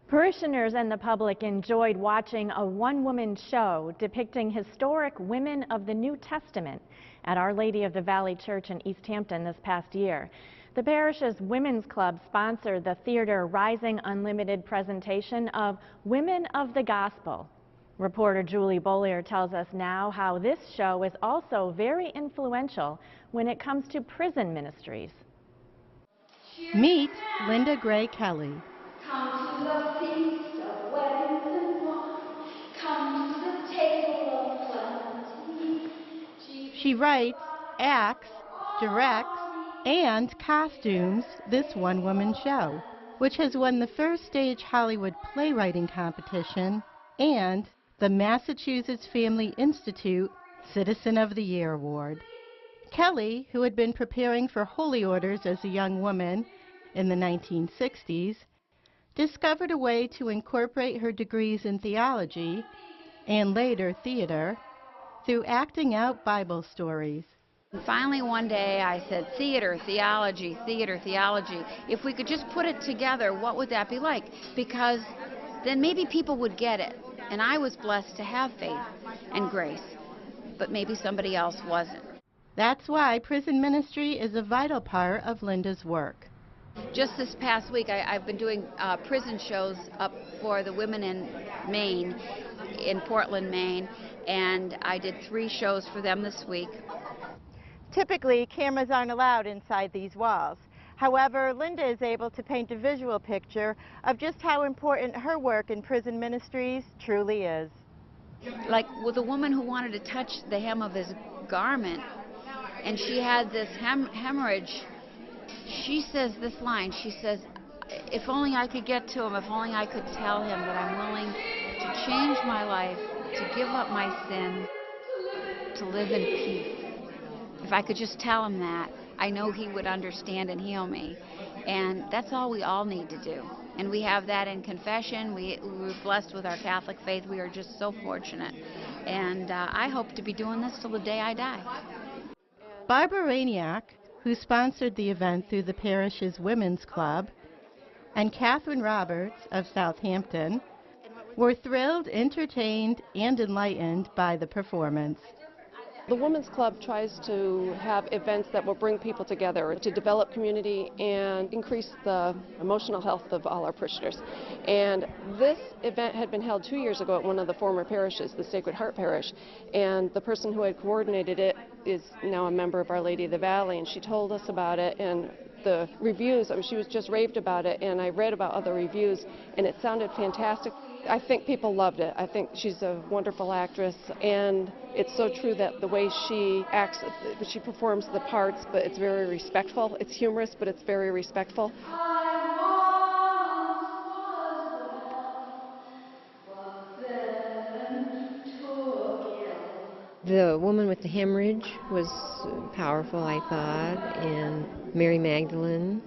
Parishioners and the public enjoyed watching a one-woman show depicting historic women of the New Testament at Our Lady of the Valley Church in East Hampton this past year. The parish's Women's Club sponsored the Theater Rising Unlimited presentation of Women of the Gospel. Reporter Julie Bollier tells us now how this show is also very influential when it comes to prison ministries. Meet Linda Gray Kelley. Come to the feast of weddings and wine. Come to the table of plenty. She writes, acts, directs, and costumes this one-woman show, which has won the First Stage Hollywood Playwriting Competition and the Massachusetts Family Institute Citizen of the Year Award. Kelley, who had been preparing for holy orders as a young woman in the 1960s, discovered a way to incorporate her degrees in theology and later theater through acting out Bible stories. Finally one day I said, theater, theology, if we could just put it together, what would that be like? Because then maybe people would get it. And I was blessed to have faith and grace, but maybe somebody else wasn't. That's why prison ministry is a vital part of Linda's work. Just this past week, I've been doing prison shows up for the women in Maine, in Portland, Maine, and I did 3 shows for them this week. Typically, cameras aren't allowed inside these walls. However, Linda is able to paint a visual picture of just how important her work in prison ministries truly is. Like with a woman who wanted to touch the hem of his garment, and she had this hemorrhage. She says this line, she says, if only I could get to him, if only I could tell him that I'm willing to change my life, to give up my sin, to live in peace. If I could just tell him that, I know he would understand and heal me. And that's all we all need to do. And we have that in confession. We're blessed with our Catholic faith. We are just so fortunate. And I hope to be doing this till the day I die. Barbara Rainiak, who sponsored the event through the parish's Women's Club, and Catherine Roberts of Southampton were thrilled, entertained, and enlightened by the performance. The Women's Club tries to have events that will bring people together to develop community and increase the emotional health of all our parishioners. And this event had been held 2 years ago at one of the former parishes, the Sacred Heart Parish, and the person who had coordinated it is now a member of Our Lady of the Valley, and she told us about it, and the reviews, she was just raved about it, and I read about other reviews, and it sounded fantastic. I think people loved it. I think she's a wonderful actress, and it's so true that the way she acts, she performs the parts, but it's very respectful. It's humorous, but it's very respectful. The woman with the hemorrhage was powerful, I thought, and Mary Magdalene,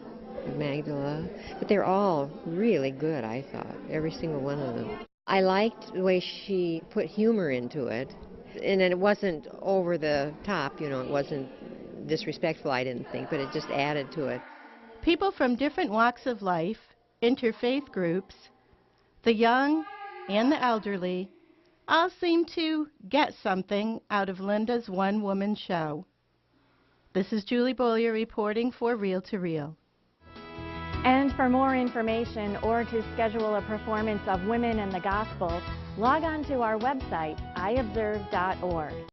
Magdala, but they're all really good, I thought, every single one of them. I liked the way she put humor into it, and it wasn't over the top, you know, it wasn't disrespectful, I didn't think, but it just added to it. People from different walks of life, interfaith groups, the young and the elderly, all seem to get something out of Linda's one-woman show. This is Julie Bollier reporting for Reel to Reel. And for more information or to schedule a performance of Women in the Gospel, log on to our website, iobserve.org.